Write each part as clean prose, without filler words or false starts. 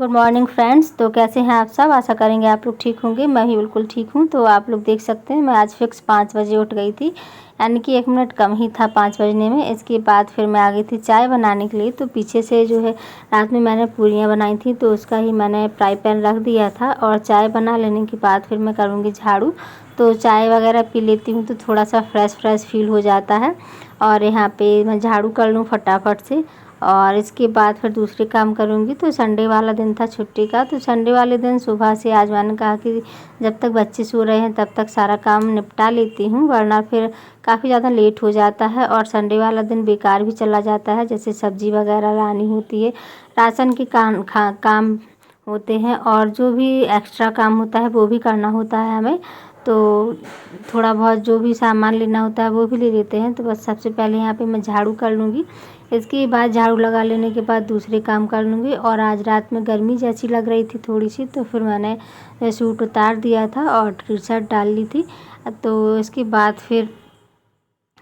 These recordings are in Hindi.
Good morning friends. तो कैसे हैं आप सब? आशा करेंगे आप लोग ठीक होंगे। मैं भी बिल्कुल ठीक हूँ। तो आप लोग देख सकते हैं मैं आज फिक्स 5 बजे उठ गई थी, यानी कि 1 मिनट कम ही था 5 बजने में। इसके बाद फिर मैं आ गई थी चाय बनाने के लिए। तो पीछे से जो है रात में मैंने पूरियाँ बनाई थी, तो उसका ही मैंने फ्राई पैन रख दिया था। और चाय बना लेने के बाद फिर मैं करूँगी झाड़ू। तो चाय वगैरह पी लेती हूँ तो थोड़ा सा फ्रेश फील हो जाता है। और यहाँ पे मैं झाड़ू कर लूँ फटाफट से, और इसके बाद फिर दूसरे काम करूँगी। तो संडे वाला दिन था छुट्टी का, तो संडे वाले दिन सुबह से आज मैंने कहा कि जब तक बच्चे सो रहे हैं तब तक सारा काम निपटा लेती हूँ, वरना फिर काफ़ी ज़्यादा लेट हो जाता है और संडे वाला दिन बेकार भी चला जाता है। जैसे सब्ज़ी वगैरह लानी होती है, राशन के काम होते हैं, और जो भी एक्स्ट्रा काम होता है वो भी करना होता है हमें। तो थोड़ा बहुत जो भी सामान लेना होता है वो भी ले लेते हैं। तो बस सबसे पहले यहाँ पे मैं झाड़ू कर लूँगी। इसके बाद झाड़ू लगा लेने के बाद दूसरे काम कर लूँगी। और आज रात में गर्मी जैसी लग रही थी थोड़ी सी, तो फिर मैंने सूट उतार दिया था और टी शर्ट डाल ली थी। तो इसके बाद फिर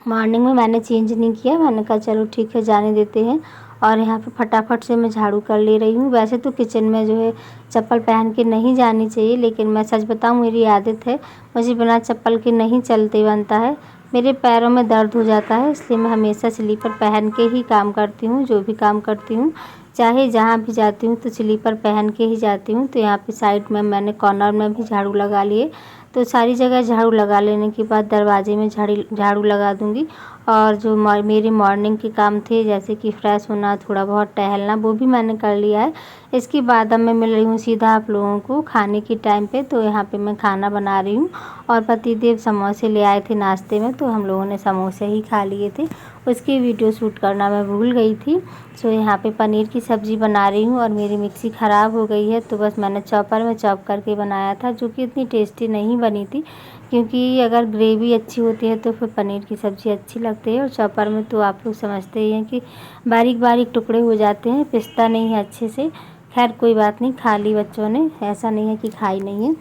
मॉर्निंग में मैंने चेंज नहीं किया, मैंने कहा चलो ठीक है जाने देते हैं। और यहाँ पे फटाफट से मैं झाड़ू कर ले रही हूँ। वैसे तो किचन में जो है चप्पल पहन के नहीं जानी चाहिए, लेकिन मैं सच बताऊँ मेरी आदत है, मुझे बिना चप्पल के नहीं चलते बनता है। मेरे पैरों में दर्द हो जाता है, इसलिए मैं हमेशा स्लीपर पहन के ही काम करती हूँ। जो भी काम करती हूँ, चाहे जहाँ भी जाती हूँ तो स्लीपर पहन के ही जाती हूँ। तो यहाँ पे साइड में मैंने कॉर्नर में भी झाड़ू लगा लिए। तो सारी जगह झाड़ू लगा लेने के बाद दरवाजे में झाड़ू लगा दूँगी। और जो मेरे मॉर्निंग के काम थे, जैसे कि फ्रेश होना, थोड़ा बहुत टहलना, वो भी मैंने कर लिया है। इसके बाद अब मैं मिल रही हूँ सीधा आप लोगों को खाने के टाइम पे। तो यहाँ पे मैं खाना बना रही हूँ, और पतिदेव समोसे ले आए थे नाश्ते में, तो हम लोगों ने समोसे ही खा लिए थे। उसकी वीडियो शूट करना मैं भूल गई थी। सो यहाँ पे पनीर की सब्ज़ी बना रही हूँ, और मेरी मिक्सी ख़राब हो गई है, तो बस मैंने चॉपर में चॉप करके बनाया था, जो कि इतनी टेस्टी नहीं बनी थी। क्योंकि अगर ग्रेवी अच्छी होती है तो फिर पनीर की सब्ज़ी अच्छी लगती है, और चॉपर में तो आप लोग समझते ही हैं कि बारीक बारीक टुकड़े हो जाते हैं, पिसता नहीं है अच्छे से। खैर कोई बात नहीं, खा ली बच्चों ने, ऐसा नहीं है कि खाई नहीं है।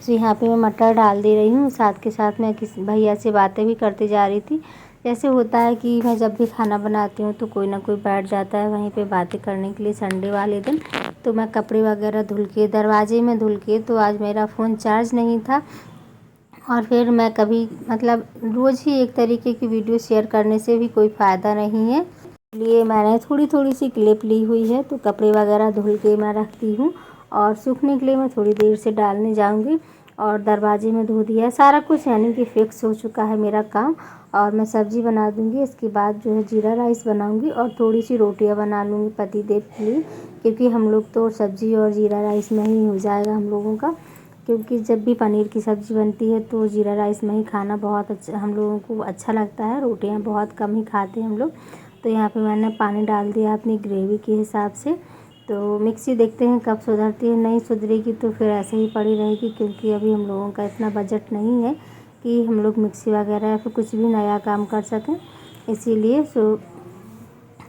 तो यहाँ पे मैं मटर डाल दे रही हूँ, साथ के साथ मैं किसी भैया से बातें भी करते जा रही थी। जैसे होता है कि मैं जब भी खाना बनाती हूँ तो कोई ना कोई बैठ जाता है वहीं पे बातें करने के लिए संडे वाले दिन। तो मैं कपड़े वगैरह धुल के दरवाजे में धुल के, तो आज मेरा फ़ोन चार्ज नहीं था, और फिर मैं कभी मतलब रोज़ ही एक तरीके की वीडियो शेयर करने से भी कोई फ़ायदा नहीं है, इसलिए मैंने थोड़ी सी क्लिप ली हुई है। तो कपड़े वगैरह धुल के मैं रखती हूँ, और सूखने के लिए मैं थोड़ी देर से डालने जाऊँगी। और दरवाजे में धो दिया है सारा कुछ, यानी कि फिक्स हो चुका है मेरा काम। और मैं सब्ज़ी बना दूँगी, इसके बाद जो है जीरा राइस बनाऊँगी, और थोड़ी सी रोटियाँ बना लूँगी पतिदेव के लिए, क्योंकि हम लोग तो सब्ज़ी और जीरा राइस में ही हो जाएगा हम लोगों का। क्योंकि जब भी पनीर की सब्ज़ी बनती है तो जीरा राइस में ही खाना बहुत अच्छा हम लोगों को अच्छा लगता है, रोटियां बहुत कम ही खाते हैं हम लोग। तो यहाँ पे मैंने पानी डाल दिया अपनी ग्रेवी के हिसाब से। तो मिक्सी देखते हैं कब सुधरती है, नहीं सुधरेगी तो फिर ऐसे ही पड़ी रहेगी, क्योंकि अभी हम लोगों का इतना बजट नहीं है कि हम लोग मिक्सी वगैरह या फिर कुछ भी नया काम कर सकें, इसीलिए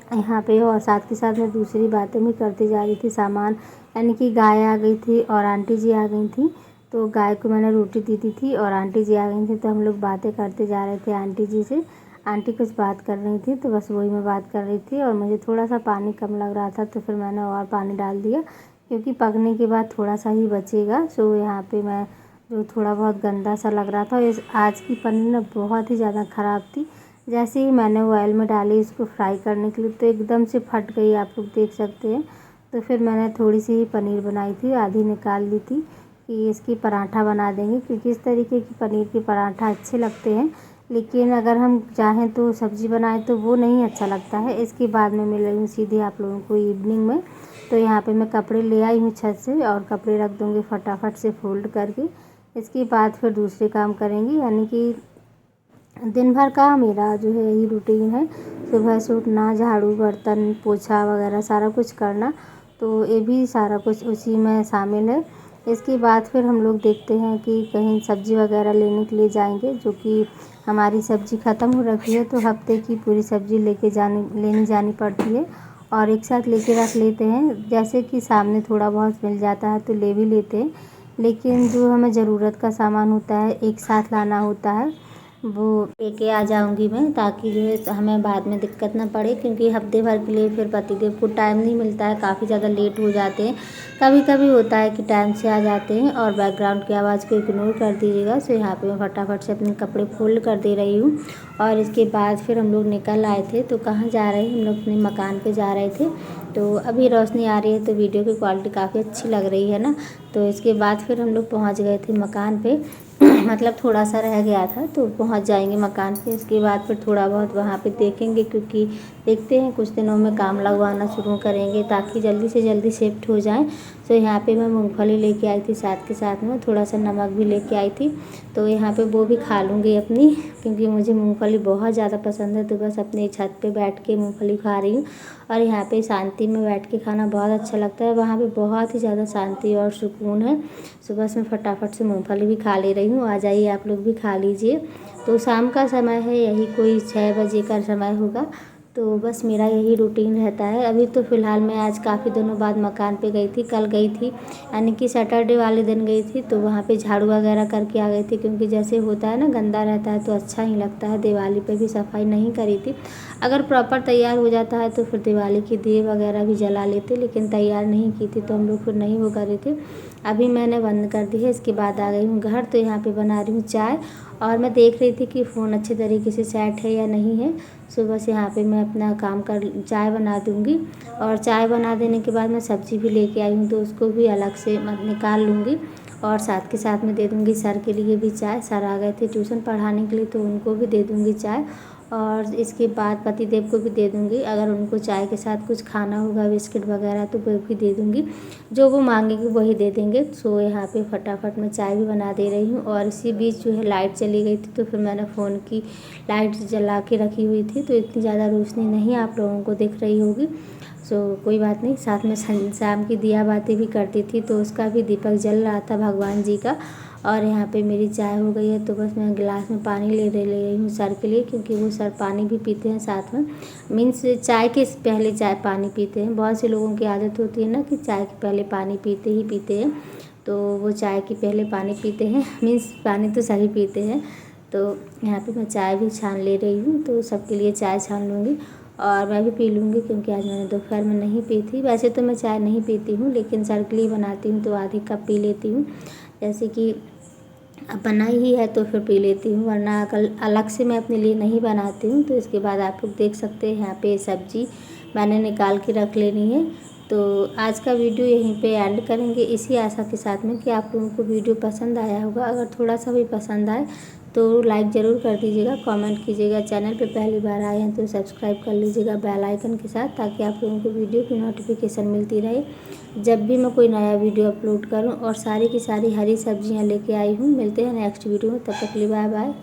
यहाँ पे। और साथ के साथ मैं दूसरी बातें भी करती जा रही थी, सामान, यानी कि गाय आ गई थी और आंटी जी आ गई थी। तो गाय को मैंने रोटी दी थी और आंटी जी आ गई थी, तो हम लोग बातें करते जा रहे थे आंटी जी से। आंटी कुछ बात कर रही थी, तो बस वही मैं बात कर रही थी। और मुझे थोड़ा सा पानी कम लग रहा था, तो फिर मैंने और पानी डाल दिया, क्योंकि पकने के बाद थोड़ा सा ही बचेगा। सो यहाँ पे मैं जो थोड़ा बहुत गंदा सा लग रहा था, इस आज की पनीर ना बहुत ही ज़्यादा ख़राब थी। जैसे ही मैंने ऑयल में डाली इसको फ्राई करने के लिए, तो एकदम से फट गई, आप लोग देख सकते हैं। तो फिर मैंने थोड़ी सी ही पनीर बनाई थी, आधी निकाल ली थी कि इसकी पराठा बना देंगे, क्योंकि इस तरीके की पनीर के पराठा अच्छे लगते हैं। लेकिन अगर हम चाहें तो सब्ज़ी बनाएं तो वो नहीं अच्छा लगता है। इसके बाद में मिल रही हूँ सीधे आप लोगों को इवनिंग में। तो यहाँ पे मैं कपड़े ले आई हूँ छत से, और कपड़े रख दूँगी फटाफट से फ़ोल्ड करके। इसके बाद फिर दूसरे काम करेंगी, यानी कि दिन भर का मेरा जो है यही रूटीन है, सुबह से उठना, झाड़ू बर्तन पोछा वगैरह सारा कुछ करना, तो ये भी सारा कुछ उसी में शामिल है। इसके बाद फिर हम लोग देखते हैं कि कहीं सब्ज़ी वगैरह लेने के लिए जाएंगे, जो कि हमारी सब्ज़ी ख़त्म हो रखी है, तो हफ्ते की पूरी सब्ज़ी लेनी जानी पड़ती है, और एक साथ लेके रख लेते हैं। जैसे कि सामने थोड़ा बहुत मिल जाता है तो ले भी लेते हैं, लेकिन जो हमें ज़रूरत का सामान होता है एक साथ लाना होता है। वो लेके आ जाऊंगी मैं, ताकि जो है हमें बाद में दिक्कत ना पड़े, क्योंकि हफ्ते भर के लिए फिर पतिदेव को टाइम नहीं मिलता है, काफ़ी ज़्यादा लेट हो जाते हैं। कभी कभी होता है कि टाइम से आ जाते हैं। और बैकग्राउंड की आवाज़ को इग्नोर कर दीजिएगा। सो यहाँ पे मैं फटाफट से अपने कपड़े फोल्ड कर दे रही हूँ। और इसके बाद फिर हम लोग निकल आए थे। तो कहाँ जा रहे हैं हम लोग? अपने मकान पे जा रहे थे। तो अभी रोशनी आ रही है तो वीडियो की क्वालिटी काफ़ी अच्छी लग रही है ना। तो इसके बाद फिर हम लोग पहुँच गए थे मकान पे। मतलब थोड़ा सा रह गया था तो पहुंच जाएंगे मकान पे। इसके बाद फिर थोड़ा बहुत वहाँ पे देखेंगे, क्योंकि देखते हैं कुछ दिनों में काम लगवाना शुरू करेंगे, ताकि जल्दी से जल्दी शिफ्ट हो जाएं। तो यहाँ पे मैं मूंगफली लेके आई थी, साथ के साथ में थोड़ा सा नमक भी लेके आई थी। तो यहाँ पे वो भी खा लूँगी अपनी, क्योंकि मुझे मूँगफली बहुत ज़्यादा पसंद है। तो बस अपनी छत पे बैठ के मूँगफली खा रही हूँ। और यहाँ पे शांति में बैठ के खाना बहुत अच्छा लगता है। वहाँ पे बहुत ही ज़्यादा शांति और सुकून है। सुबह से मैं फटाफट से मूँगफली भी खा ले रही हूँ। आ जाइए आप लोग भी खा लीजिए। तो शाम का समय है, यही कोई 6 बजे का समय होगा। तो बस मेरा यही रूटीन रहता है। अभी तो फ़िलहाल मैं आज काफ़ी दिनों बाद मकान पे गई थी। कल गई थी, यानी कि सैटरडे वाले दिन गई थी। तो वहाँ पे झाड़ू वगैरह करके आ गई थी, क्योंकि जैसे होता है ना, गंदा रहता है तो अच्छा नहीं लगता है। दिवाली पे भी सफाई नहीं करी थी। अगर प्रॉपर तैयार हो जाता है तो फिर दिवाली की दिए वगैरह भी जला लेते, लेकिन तैयार नहीं की थी तो हम लोग फिर नहीं वो कर रहे थे। अभी मैंने बंद कर दी है। इसके बाद आ गई हूँ घर। तो यहाँ पे बना रही हूँ चाय। और मैं देख रही थी कि फ़ोन अच्छे तरीके से सेट है या नहीं है। सुबह से यहाँ पे मैं अपना काम कर चाय बना दूँगी। और चाय बना देने के बाद मैं सब्ज़ी भी लेके आई हूँ, तो उसको भी अलग से मैं निकाल लूँगी। और साथ के साथ में दे दूँगी सर के लिए भी चाय। सर आ गए थे ट्यूशन पढ़ाने के लिए, तो उनको भी दे दूँगी चाय। और इसके बाद पतिदेव को भी दे दूँगी। अगर उनको चाय के साथ कुछ खाना होगा, बिस्किट वगैरह, तो वो भी दे दूँगी। जो वो मांगेंगे वही दे देंगे। सो यहाँ पे फटाफट मैं चाय भी बना दे रही हूँ। और इसी बीच जो है लाइट चली गई थी, तो फिर मैंने फ़ोन की लाइट जला के रखी हुई थी, तो इतनी ज़्यादा रोशनी नहीं आप लोगों को दिख रही होगी। सो कोई बात नहीं। साथ में शाम की दिया बाती भी करती थी, तो उसका भी दीपक जल रहा था भगवान जी का। और यहाँ पे मेरी चाय हो गई है। तो बस मैं गिलास में पानी ले रही हूँ सर के लिए, क्योंकि वो सर पानी भी पीते हैं साथ में। मीन्स चाय के पहले चाय पानी पीते हैं। बहुत से लोगों की आदत होती है ना कि चाय के पहले पानी पीते हैं। तो वो चाय के पहले पानी पीते हैं, मीन्स पानी तो सही पीते हैं। तो यहाँ पे मैं चाय भी छान ले रही हूँ। तो सबके लिए चाय छान लूँगी और मैं भी पी लूँगी, क्योंकि आज मैंने दोपहर में नहीं पी थी। वैसे तो मैं चाय नहीं पीती हूँ, लेकिन सर के लिए बनाती हूँ तो आधी कप पी लेती हूँ। जैसे कि अब बनाई ही है तो फिर पी लेती हूँ, वरना कल अलग से मैं अपने लिए नहीं बनाती हूँ। तो इसके बाद आप लोग देख सकते हैं यहाँ पे सब्जी मैंने निकाल के रख लेनी है। तो आज का वीडियो यहीं पे एंड करेंगे, इसी आशा के साथ में कि आप लोगों को वीडियो पसंद आया होगा। अगर थोड़ा सा भी पसंद आए तो लाइक ज़रूर कर दीजिएगा, कमेंट कीजिएगा। चैनल पे पहली बार आए हैं तो सब्सक्राइब कर लीजिएगा बेल आइकन के साथ, ताकि आप लोगों को वीडियो की नोटिफिकेशन मिलती रहे जब भी मैं कोई नया वीडियो अपलोड करूं। और सारी की सारी हरी सब्जियां लेके आई हूं। मिलते हैं नेक्स्ट वीडियो में, तब तक के लिए बाय बाय।